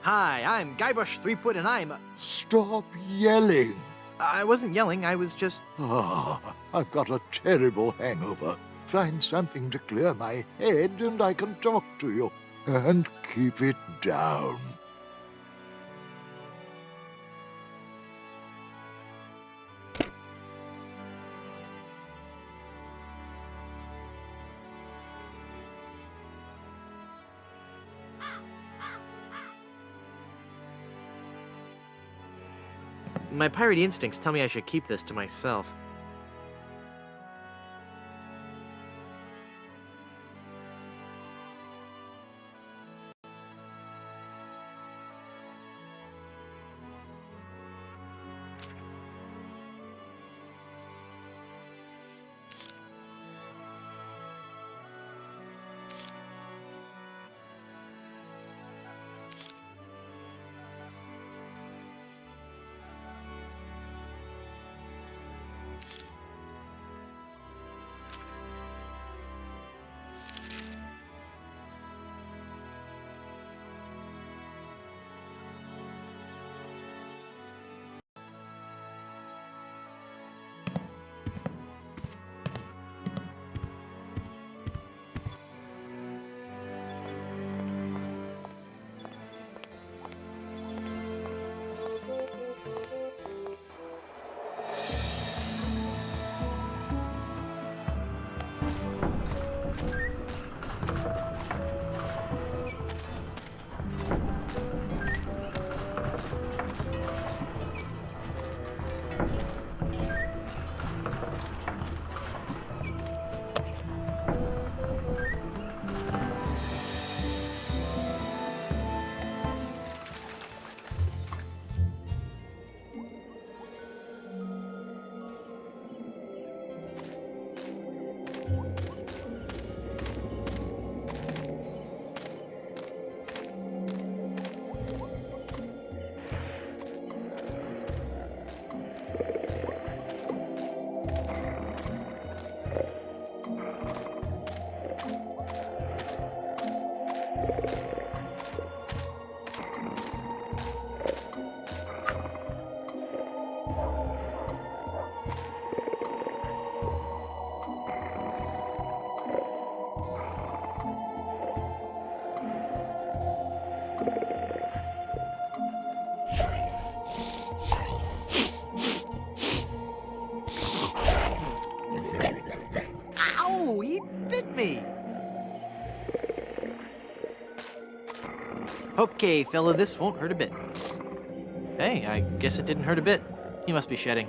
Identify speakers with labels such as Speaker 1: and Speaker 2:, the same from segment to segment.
Speaker 1: Hi, I'm Guybrush Threepwood, and
Speaker 2: Stop yelling.
Speaker 1: I wasn't yelling, I was just...
Speaker 2: I've got a terrible hangover. Find something to clear my head and I can talk to you. And keep it down.
Speaker 1: My piratey instincts tell me I should keep this to myself. Ow! He bit me! Okay, fella, this won't hurt a bit. Hey, I guess it didn't hurt a bit. He must be shedding.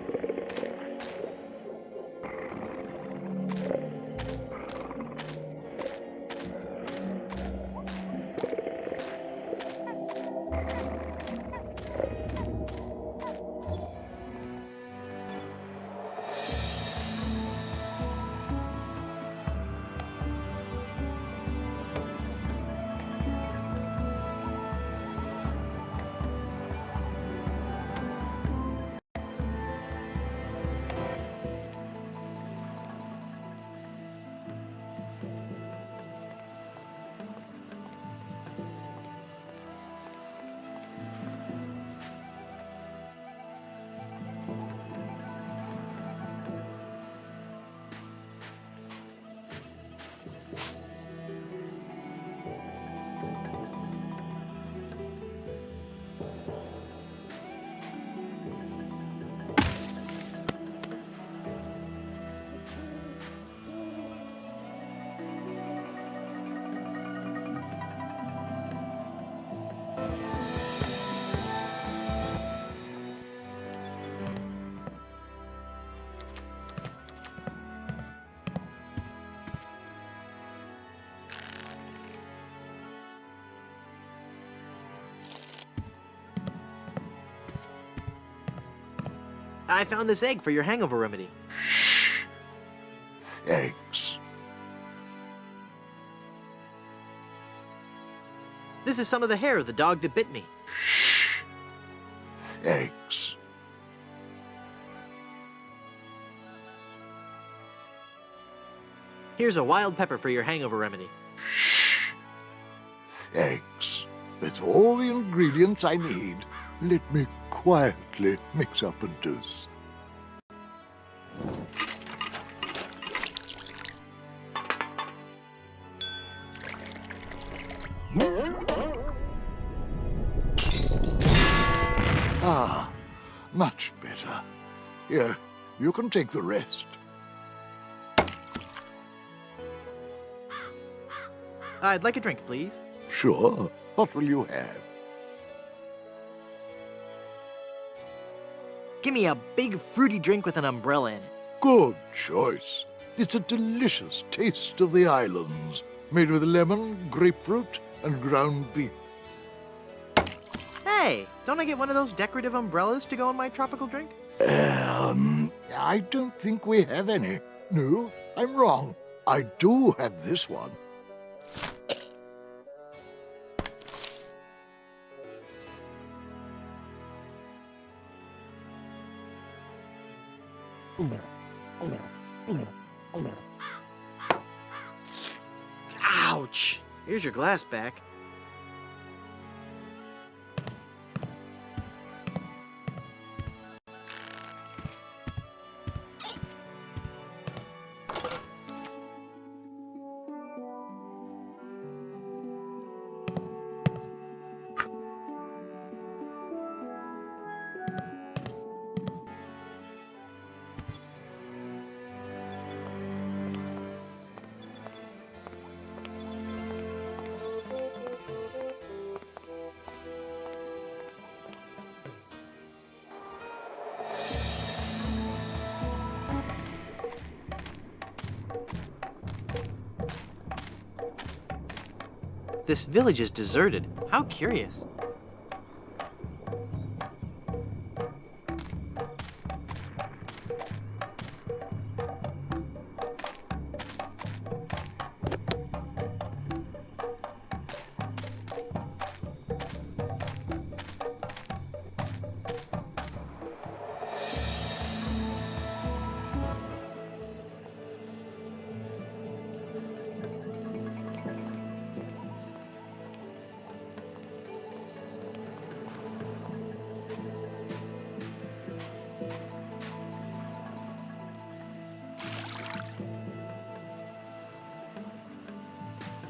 Speaker 1: I found this egg for your hangover remedy.
Speaker 2: Shh. Thanks.
Speaker 1: This is some of the hair of the dog that bit me.
Speaker 2: Shh. Thanks.
Speaker 1: Here's a wild pepper for your hangover remedy.
Speaker 2: Shh. Thanks. That's all the ingredients I need. Let me quietly mix up a dose. Ah, much better. Here, you can take the rest.
Speaker 1: I'd like a drink, please.
Speaker 2: Sure. What will you have?
Speaker 1: Give me a big fruity drink with an umbrella in it.
Speaker 2: Good choice. It's a delicious taste of the islands, made with lemon, grapefruit, and ground beef.
Speaker 1: Hey, don't I get one of those decorative umbrellas to go in my tropical drink?
Speaker 2: I don't think we have any. No, I'm wrong. I do have this one.
Speaker 1: Ouch! Here's your glass back. This village is deserted. How curious.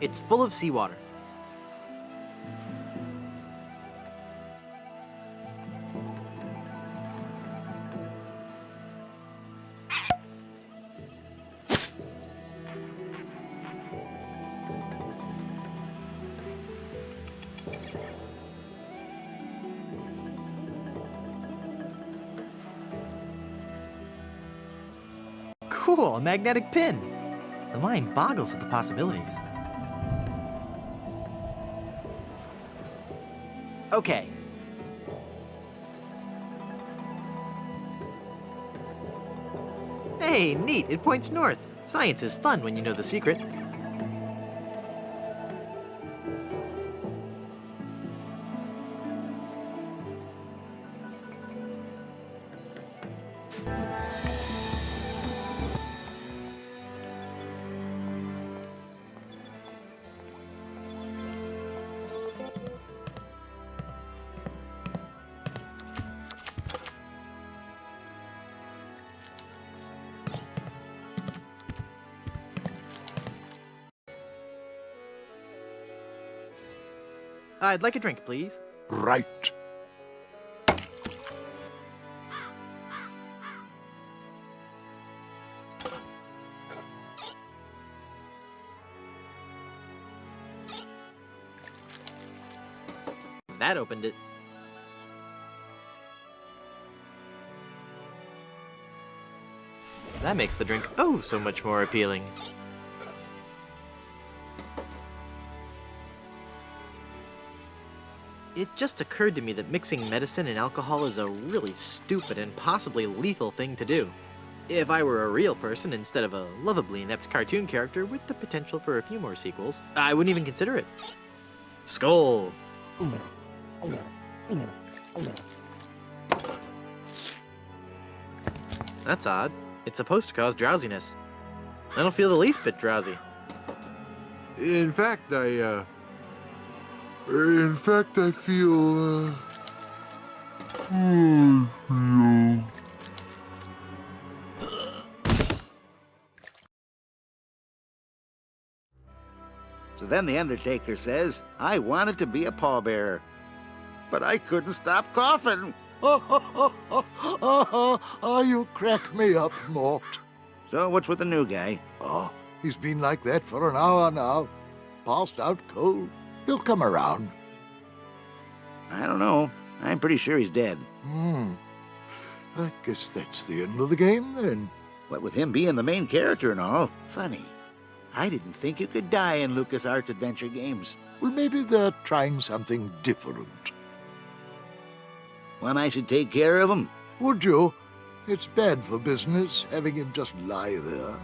Speaker 1: It's full of seawater. Cool, a magnetic pin. The mind boggles at the possibilities. Okay. Hey, neat, it points north. Science is fun when you know the secret. I'd like a drink, please.
Speaker 2: Right.
Speaker 1: That opened it. That makes the drink oh so much more appealing. It just occurred to me that mixing medicine and alcohol is a really stupid and possibly lethal thing to do. If I were a real person instead of a lovably inept cartoon character with the potential for a few more sequels, I wouldn't even consider it. Skull! That's odd. It's supposed to cause drowsiness. I don't feel the least bit drowsy.
Speaker 3: In fact,
Speaker 2: In fact, I feel,
Speaker 3: So then the Undertaker says, I wanted to be a pallbearer, but I couldn't stop coughing.
Speaker 2: You crack me up, Mort.
Speaker 3: So what's with the new guy?
Speaker 2: Oh, he's been like that for an hour now. Passed out cold. He'll come around.
Speaker 3: I don't know. I'm pretty sure he's dead.
Speaker 2: I guess that's the end of the game, then.
Speaker 3: What with him being the main character and all. Funny. I didn't think you could die in LucasArts adventure games.
Speaker 2: Well, maybe they're trying something different.
Speaker 3: When I should take care of him?
Speaker 2: Would you? It's bad for business, having him just lie there.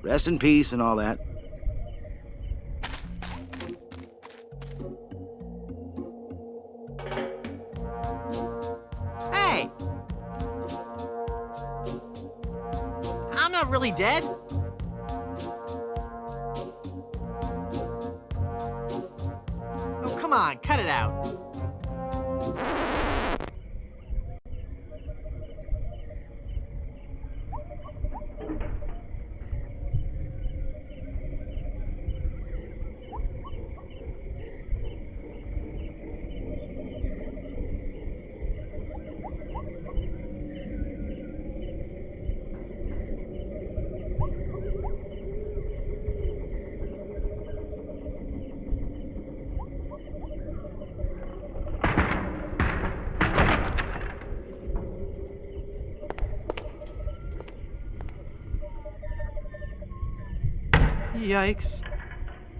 Speaker 3: Rest in peace and all that.
Speaker 1: Hey! I'm not really dead. Oh, come on, cut it out. Yikes.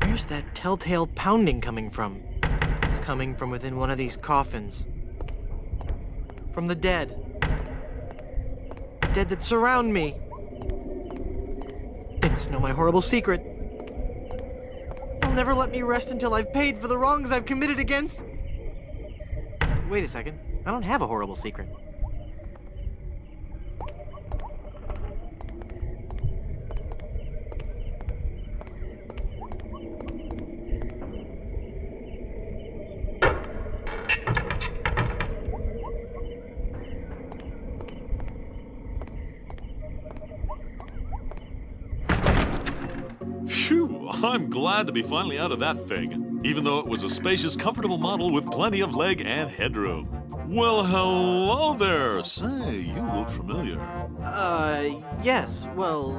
Speaker 1: Where's that telltale pounding coming from? It's coming from within one of these coffins. From the dead. The dead that surround me. They must know my horrible secret. They'll never let me rest until I've paid for the wrongs I've committed against... Wait a second. I don't have a horrible secret.
Speaker 4: Phew, I'm glad to be finally out of that thing, even though it was a spacious, comfortable model with plenty of leg and headroom. Well, hello there. Say, you look familiar.
Speaker 1: Yes, well,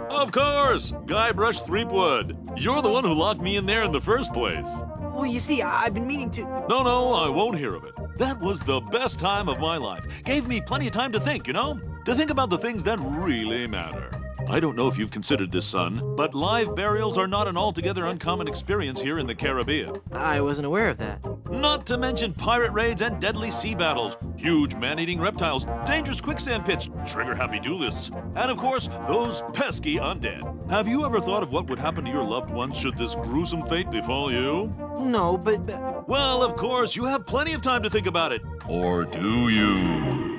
Speaker 4: Of course! Guybrush Threepwood. You're the one who locked me in there in the first place.
Speaker 1: Well, you see, I've been meaning to...
Speaker 4: No, I won't hear of it. That was the best time of my life. Gave me plenty of time to think, you know? To think about the things that really matter. I don't know if you've considered this, son, but live burials are not an altogether uncommon experience here in the Caribbean.
Speaker 1: I wasn't aware of that.
Speaker 4: Not to mention pirate raids and deadly sea battles, huge man-eating reptiles, dangerous quicksand pits, trigger-happy duelists, and of course, those pesky undead. Have you ever thought of what would happen to your loved ones should this gruesome fate befall you?
Speaker 1: No, but...
Speaker 4: Well, of course, you have plenty of time to think about it. Or do you?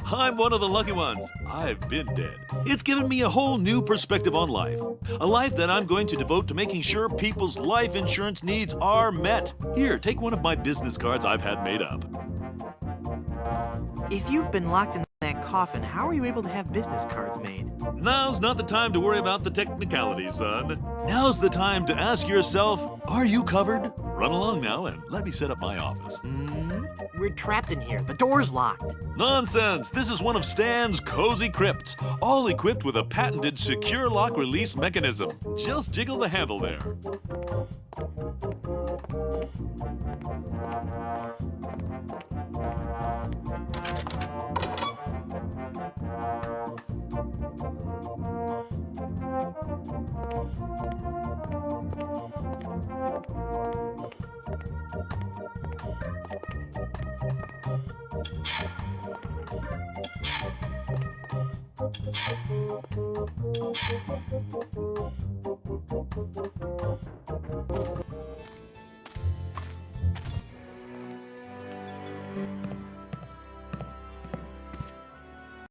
Speaker 4: I'm one of the lucky ones. I've been dead. It's given me a whole new perspective on life. A life that I'm going to devote to making sure people's life insurance needs are met. Here, take one of my business cards I've had made up.
Speaker 1: If you've been locked in that coffin, how are you able to have business cards made?
Speaker 4: Now's not the time to worry about the technicalities, son. Now's the time to ask yourself, are you covered? Run along now and let me set up my office.
Speaker 1: We're trapped in here. The door's locked.
Speaker 4: Nonsense! This is one of Stan's cozy crypts, all equipped with a patented secure lock release mechanism. Just jiggle the handle there.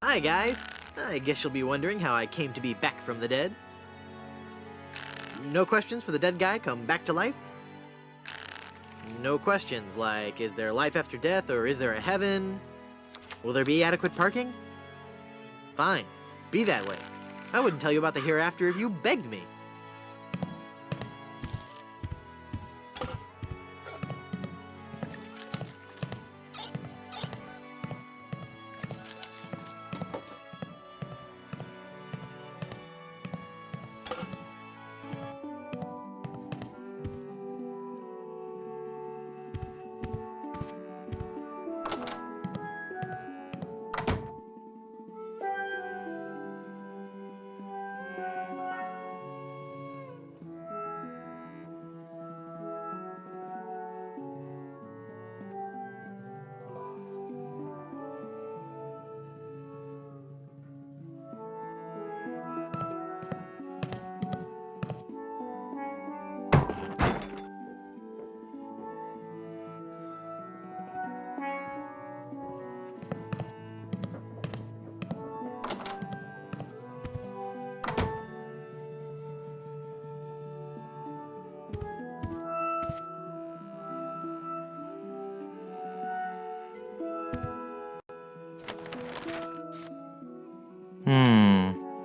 Speaker 1: Hi, guys. I guess you'll be wondering how I came to be back from the dead. No questions for the dead guy come back to life? No questions like, is there life after death or is there a heaven? Will there be adequate parking? Fine, be that way. I wouldn't tell you about the hereafter if you begged me.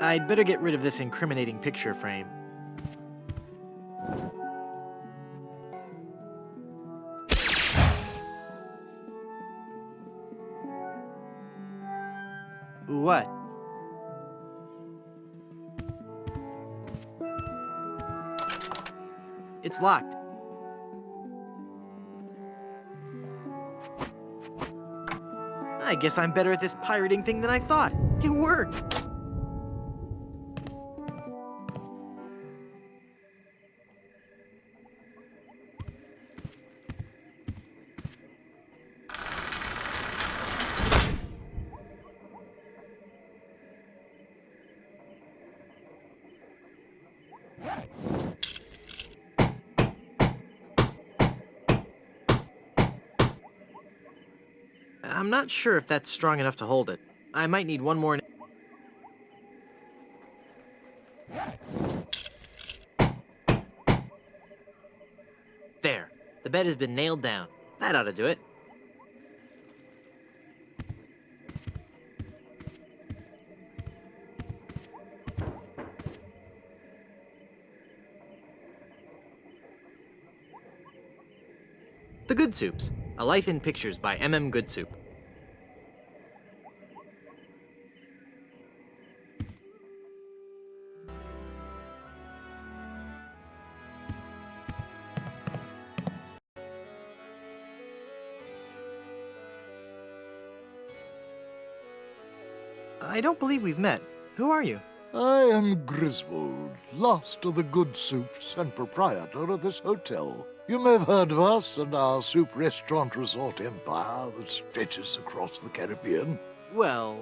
Speaker 1: I'd better get rid of this incriminating picture frame. What? It's locked. I guess I'm better at this pirating thing than I thought. It worked! I'm not sure if that's strong enough to hold it. I might need one more. There. The bed has been nailed down. That ought to do it. The Goodsoups, A Life in Pictures by M.M. Goodsoup. I don't believe we've met. Who are you?
Speaker 2: I am Griswold, last of the Goodsoups and proprietor of this hotel. You may have heard of us and our soup restaurant resort empire that stretches across the Caribbean.
Speaker 1: Well...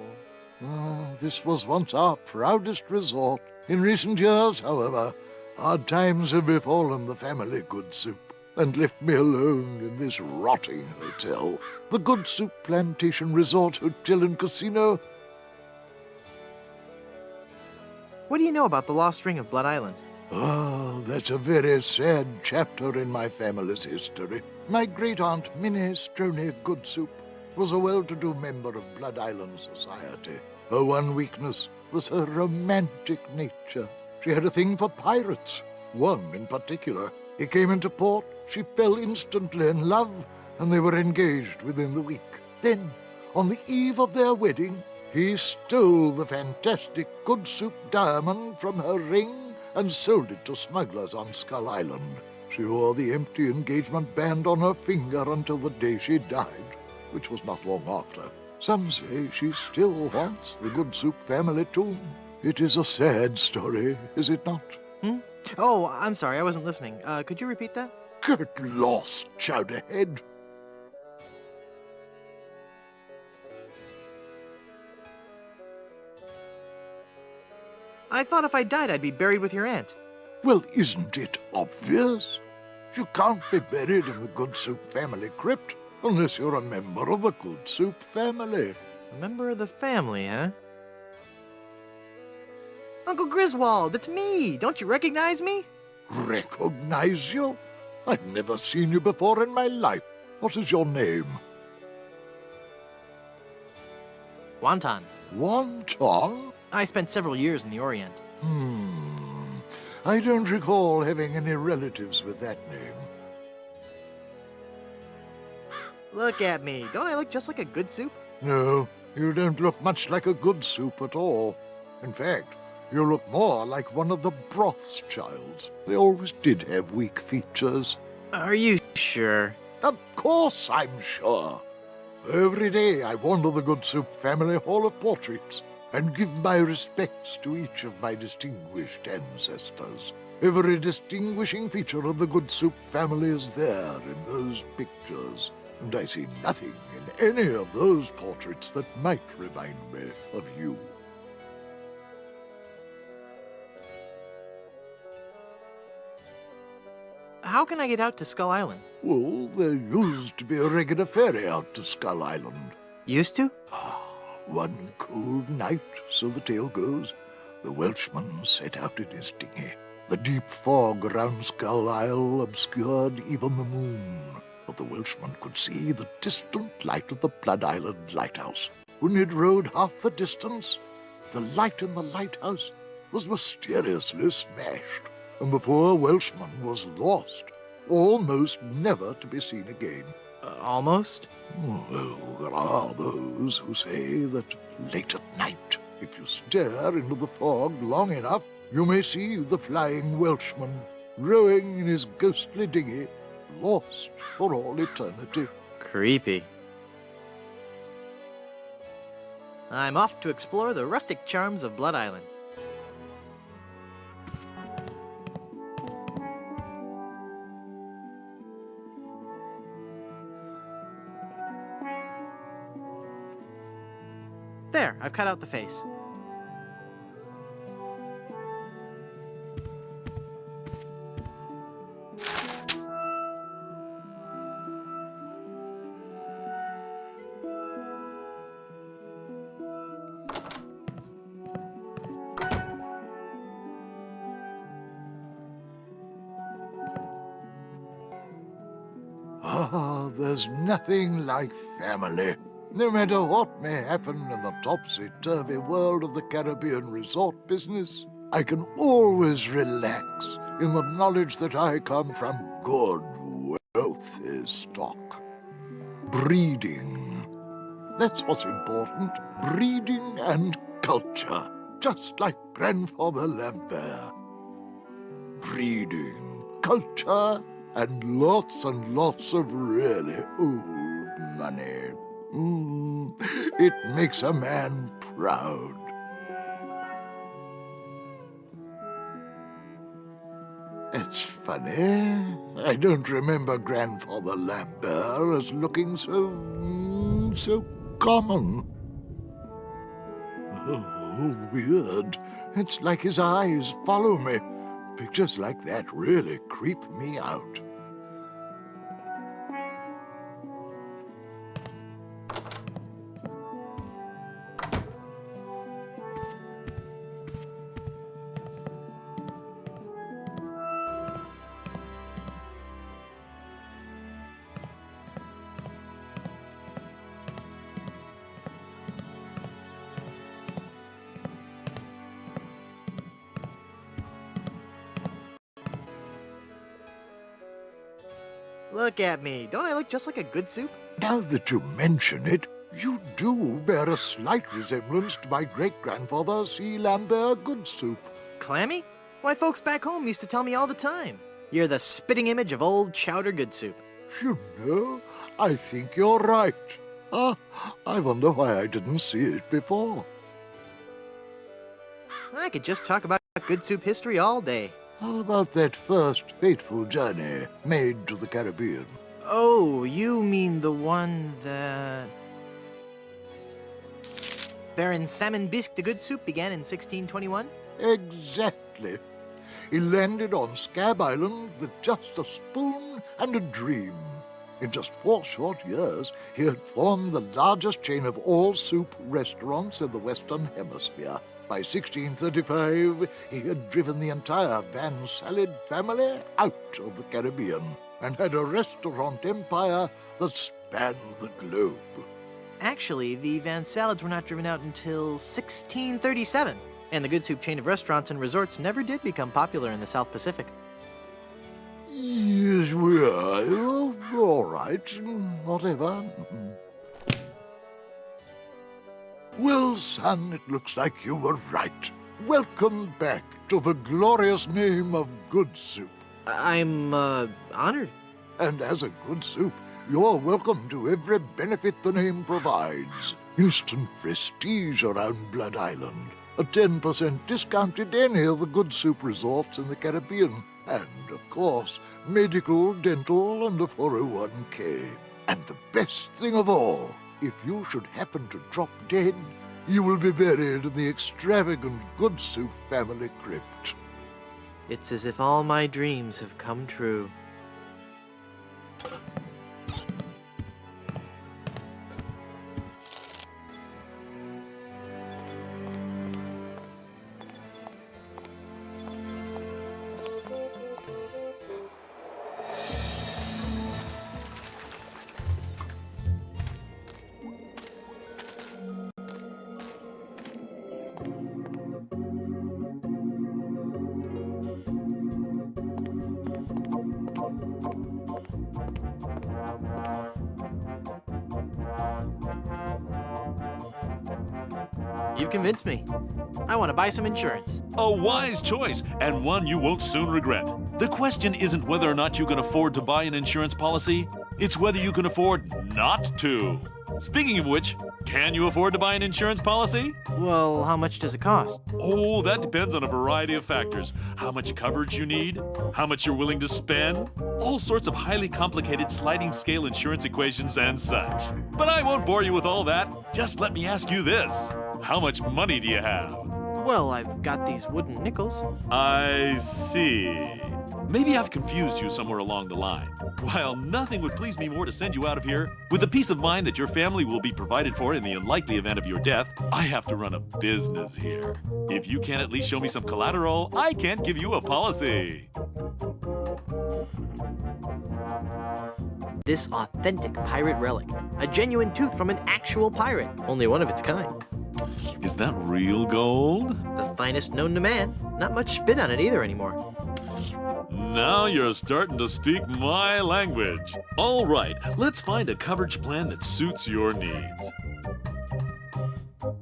Speaker 2: This was once our proudest resort. In recent years, however, hard times have befallen the family Goodsoup and left me alone in this rotting hotel. The Goodsoup Plantation Resort Hotel and Casino.
Speaker 1: What do you know about the lost ring of Blood Island?
Speaker 2: Oh, that's a very sad chapter in my family's history. My great-aunt Minnie Goodsoup was a well-to-do member of Blood Island society. Her one weakness was her romantic nature. She had a thing for pirates, one in particular. He came into port, she fell instantly in love, and they were engaged within the week. Then, on the eve of their wedding, he stole the fantastic Goodsoup diamond from her ring and sold it to smugglers on Skull Island. She wore the empty engagement band on her finger until the day she died, which was not long after. Some say she still haunts the Goodsoup family tomb. It is a sad story, is it not?
Speaker 1: Oh, I'm sorry, I wasn't listening. Could you repeat that?
Speaker 2: Get lost, Chowderhead.
Speaker 1: I thought if I died, I'd be buried with your aunt.
Speaker 2: Well, isn't it obvious? You can't be buried in the Goodsoup family crypt unless you're a member of the Goodsoup family.
Speaker 1: A member of the family, huh? Uncle Griswold, it's me! Don't you recognize me?
Speaker 2: Recognize you? I've never seen you before in my life. What is your name?
Speaker 1: Wonton.
Speaker 2: Wonton?
Speaker 1: I spent several years in the Orient.
Speaker 2: I don't recall having any relatives with that name.
Speaker 1: Look at me. Don't I look just like a good soup?
Speaker 2: No, you don't look much like a good soup at all. In fact, you look more like one of the broth's childs. They always did have weak features.
Speaker 1: Are you sure?
Speaker 2: Of course I'm sure. Every day I wander the Goodsoup family hall of portraits and give my respects to each of my distinguished ancestors. Every distinguishing feature of the Goodsoup family is there in those pictures, and I see nothing in any of those portraits that might remind me of you.
Speaker 1: How can I get out to Skull Island?
Speaker 2: Well, there used to be a regular ferry out to Skull Island.
Speaker 1: Used to?
Speaker 2: One cold night, so the tale goes, the Welshman set out in his dinghy. The deep fog around Skull Isle obscured even the moon, but the Welshman could see the distant light of the Blood Island lighthouse. When he'd rowed half the distance, the light in the lighthouse was mysteriously smashed, and the poor Welshman was lost, almost never to be seen again.
Speaker 1: Almost?
Speaker 2: Well, there are those who say that late at night, if you stare into the fog long enough, you may see the flying Welshman rowing in his ghostly dinghy, lost for all eternity.
Speaker 1: Creepy. I'm off to explore the rustic charms of Blood Island. There, I've cut out the face.
Speaker 2: There's nothing like family. No matter what may happen in the topsy-turvy world of the Caribbean resort business, I can always relax in the knowledge that I come from good, wealthy stock. Breeding. That's what's important. Breeding and culture, just like Grandfather Lambert. Breeding, culture, and lots of really old money. It makes a man proud. It's funny. I don't remember Grandfather Lambert as looking so common. Oh, weird. It's like his eyes follow me. Pictures like that really creep me out.
Speaker 1: Look at me. Don't I look just like a good soup?
Speaker 2: Now that you mention it, you do bear a slight resemblance to my great-grandfather, C. Lambert Goodsoup.
Speaker 1: Clammy? Why, folks back home used to tell me all the time. You're the spitting image of old Chowder Goodsoup.
Speaker 2: You know, I think you're right. I wonder why I didn't see it before.
Speaker 1: I could just talk about good soup history all day.
Speaker 2: How about that first fateful journey made to the Caribbean?
Speaker 1: Oh, you mean the one that... Baron Salmon Bisque de Goodsoup began in 1621?
Speaker 2: Exactly. He landed on Scab Island with just a spoon and a dream. In just 4 short years, he had formed the largest chain of all-soup restaurants in the Western Hemisphere. By 1635, he had driven the entire Van Salad family out of the Caribbean. and had a restaurant empire that spanned the globe.
Speaker 1: Actually, the Van Salads were not driven out until 1637, and the Goodsoup chain of restaurants and resorts never did become popular in the South Pacific.
Speaker 2: Yes, we are. Oh, all right, whatever. Well, son, it looks like you were right. Welcome back to the glorious name of Goodsoup.
Speaker 1: I'm, honored.
Speaker 2: And as a Goodsoup, you're welcome to every benefit the name provides. Instant prestige around Blood Island, a 10% discount at any of the Goodsoup resorts in the Caribbean, and, of course, medical, dental, and a 401k. And the best thing of all, if you should happen to drop dead, you will be buried in the extravagant Goodsoup family crypt.
Speaker 1: It's as if all my dreams have come true. You've convinced me. I want to buy some insurance.
Speaker 4: A wise choice, and one you won't soon regret. The question isn't whether or not you can afford to buy an insurance policy, it's whether you can afford not to. Speaking of which, can you afford to buy an insurance policy?
Speaker 1: Well, how much does it cost?
Speaker 4: Oh, that depends on a variety of factors. How much coverage you need, how much you're willing to spend, all sorts of highly complicated sliding scale insurance equations and such. But I won't bore you with all that. Just let me ask you this. How much money do you have?
Speaker 1: Well, I've got these wooden nickels.
Speaker 4: I see. Maybe I've confused you somewhere along the line. While nothing would please me more to send you out of here, with the peace of mind that your family will be provided for in the unlikely event of your death, I have to run a business here. If you can't at least show me some collateral, I can't give you a policy.
Speaker 1: This authentic pirate relic. A genuine tooth from an actual pirate. Only one of its kind.
Speaker 4: Is that real gold?
Speaker 1: The finest known to man. Not much spit on it either anymore.
Speaker 4: Now you're starting to speak my language. All right, let's find a coverage plan that suits your needs.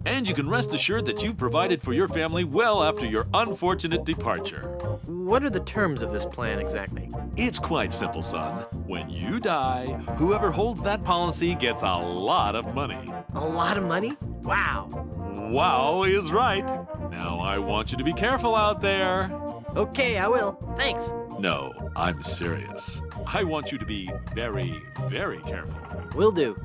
Speaker 4: And you can rest assured that you've provided for your family well after your unfortunate departure.
Speaker 1: What are the terms of this plan exactly?
Speaker 4: It's quite simple, son. When you die, whoever holds that policy gets a lot of money.
Speaker 1: A lot of money? Wow.
Speaker 4: Wow is right. Now I want you to be careful out there.
Speaker 1: Okay, I will. Thanks.
Speaker 4: No, I'm serious. I want you to be very, very careful.
Speaker 1: Will do.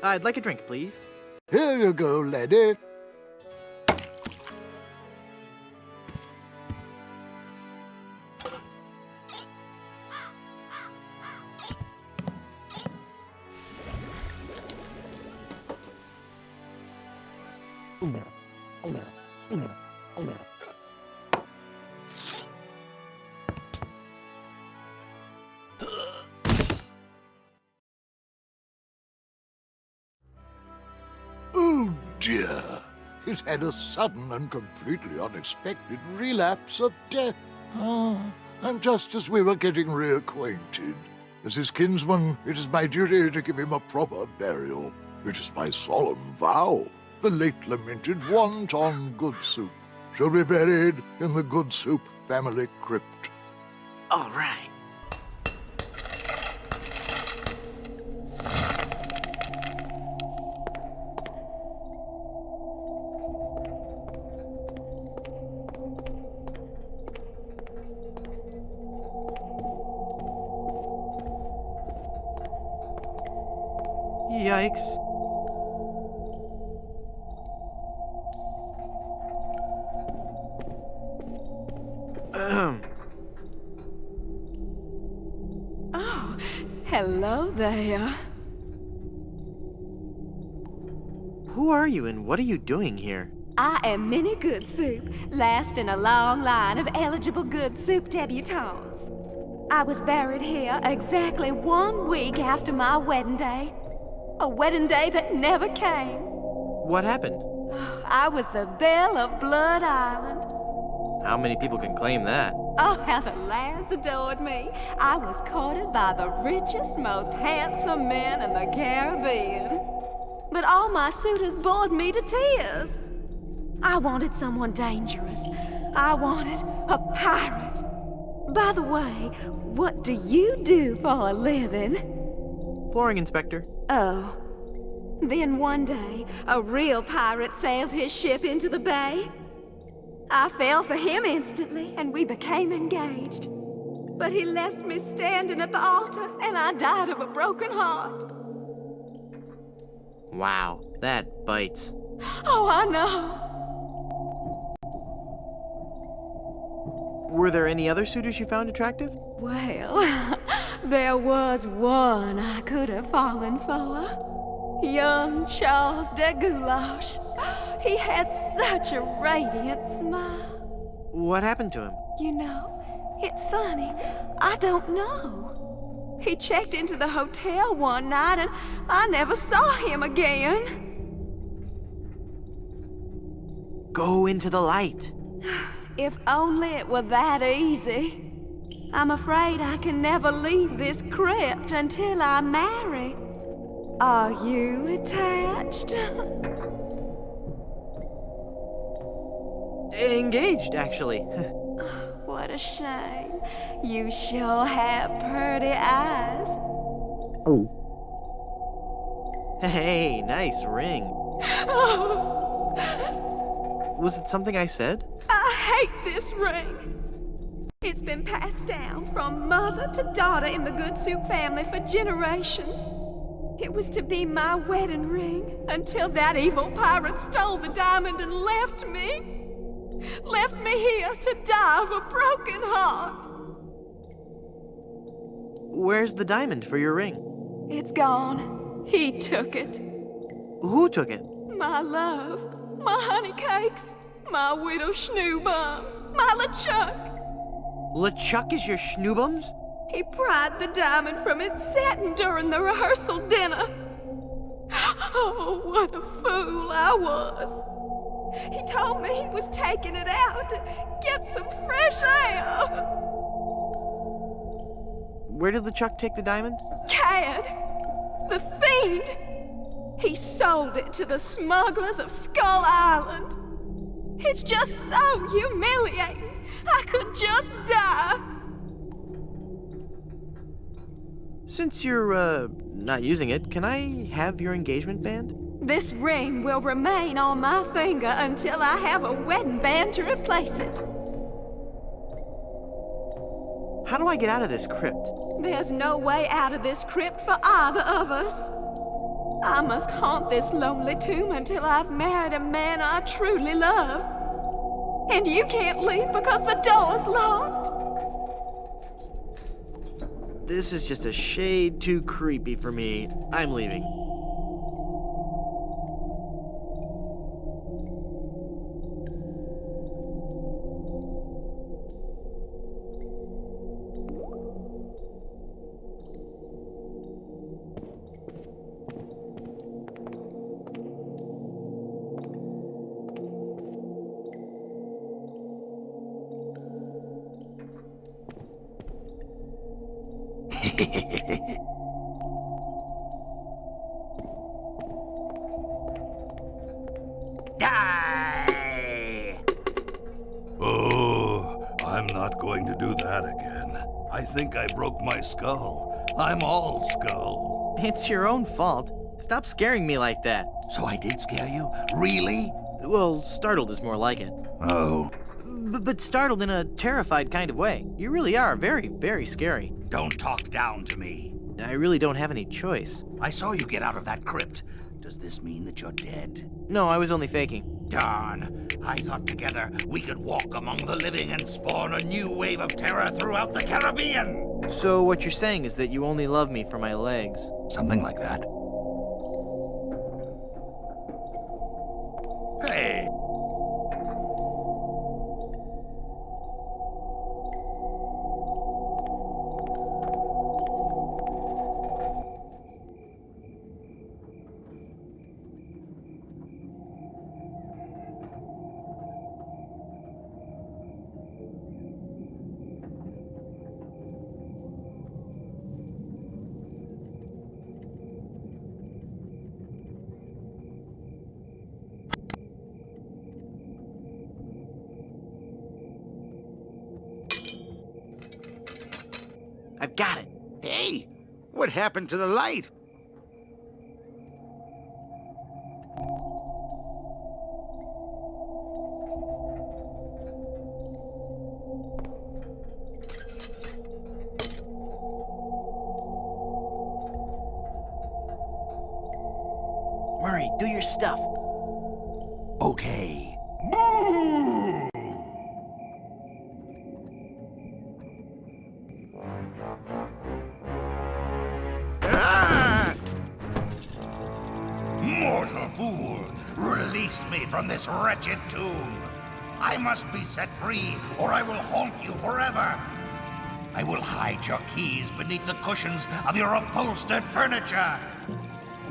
Speaker 1: I'd like a drink, please.
Speaker 2: Here you go, laddie. Oh dear, he's had a sudden and completely unexpected relapse of death. And just as we were getting reacquainted, as his kinsman, it is my duty to give him a proper burial. It is my solemn vow. The late lamented Wonton Goodsoup shall be buried in the Goodsoup family crypt.
Speaker 1: All right. Yikes.
Speaker 5: Oh, hello there.
Speaker 1: Who are you and what are you doing here?
Speaker 5: I am Minnie Goodsoup, last in a long line of eligible Goodsoup debutantes. I was buried here exactly 1 week after my wedding day. A wedding day that never came.
Speaker 1: What happened?
Speaker 5: I was the belle of Blood Island.
Speaker 1: How many people can claim that?
Speaker 5: Oh, how the lads adored me. I was courted by the richest, most handsome men in the Caribbean. But all my suitors bored me to tears. I wanted someone dangerous. I wanted a pirate. By the way, what do you do for a living?
Speaker 1: Flooring inspector.
Speaker 5: Oh. Then one day, a real pirate sailed his ship into the bay. I fell for him instantly, and we became engaged. But he left me standing at the altar, and I died of a broken heart.
Speaker 1: Wow, that bites.
Speaker 5: Oh, I know.
Speaker 1: Were there any other suitors you found attractive?
Speaker 5: Well, there was one I could have fallen for. Young Charles de Goulash. He had such a radiant smile.
Speaker 1: What happened to him?
Speaker 5: You know, it's funny. I don't know. He checked into the hotel one night and I never saw him again.
Speaker 1: Go into the light.
Speaker 5: If only it were that easy. I'm afraid I can never leave this crypt until I marry. Are you attached?
Speaker 1: Engaged, actually.
Speaker 5: What a shame. You sure have pretty eyes.
Speaker 1: Hey, nice ring. Was it something I said?
Speaker 5: I hate this ring. It's been passed down from mother to daughter in the Goodsoup family for generations. It was to be my wedding ring until that evil pirate stole the diamond and left me. Left me here to die of a broken heart.
Speaker 1: Where's the diamond for your ring?
Speaker 5: It's gone. He took it.
Speaker 1: Who took it?
Speaker 5: My love, my honey cakes, my widow schnoobums, my LeChuck.
Speaker 1: LeChuck is your schnoobums?
Speaker 5: He pried the diamond from its satin during the rehearsal dinner. Oh, what a fool I was. He told me he was taking it out to get some fresh air.
Speaker 1: Where did LeChuck take the diamond?
Speaker 5: Cad, the fiend. He sold it to the smugglers of Skull Island. It's just so humiliating. I could just die.
Speaker 1: Since you're, not using it, can I have your engagement band?
Speaker 5: This ring will remain on my finger until I have a wedding band to replace it.
Speaker 1: How do I get out of this crypt?
Speaker 5: There's no way out of this crypt for either of us. I must haunt this lonely tomb until I've married a man I truly love. And you can't leave because the door's locked.
Speaker 1: This is just a shade too creepy for me. I'm leaving.
Speaker 3: Die!
Speaker 6: Oh, I'm not going to do that again. I think I broke my skull. I'm all skull.
Speaker 1: It's your own fault. Stop scaring me like that.
Speaker 3: So I did scare you? Really?
Speaker 1: Well, startled is more like it.
Speaker 3: Oh,
Speaker 1: But startled in a terrified kind of way. You really are very, very scary.
Speaker 3: don't talk down to me.
Speaker 1: I really don't have any choice.
Speaker 3: I saw you get out of that crypt. Does this mean that you're dead?
Speaker 1: No, I was only faking.
Speaker 3: Darn. I thought together we could walk among the living and spawn a new wave of terror throughout the Caribbean.
Speaker 1: So what you're saying is that you only love me for my legs.
Speaker 3: Something like that. Hey!
Speaker 1: I've got it.
Speaker 3: Hey! What happened to the light?
Speaker 1: Murray, do your stuff.
Speaker 3: Okay. Ah! Mortal fool! Release me from this wretched tomb! I must be set free, or I will haunt you forever! I will hide your keys beneath the cushions of your upholstered furniture!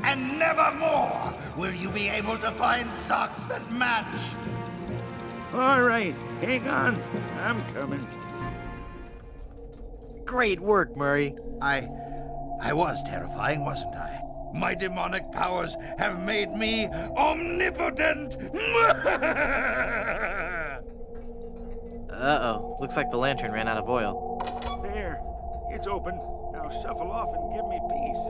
Speaker 3: And never more will you be able to find socks that match! All right, hang on. I'm coming.
Speaker 1: Great work, Murray.
Speaker 3: I was terrifying, wasn't I? My demonic powers have made me omnipotent!
Speaker 1: Uh-oh. Looks like the lantern ran out of oil.
Speaker 3: There, it's open. Now shuffle off and give me peace.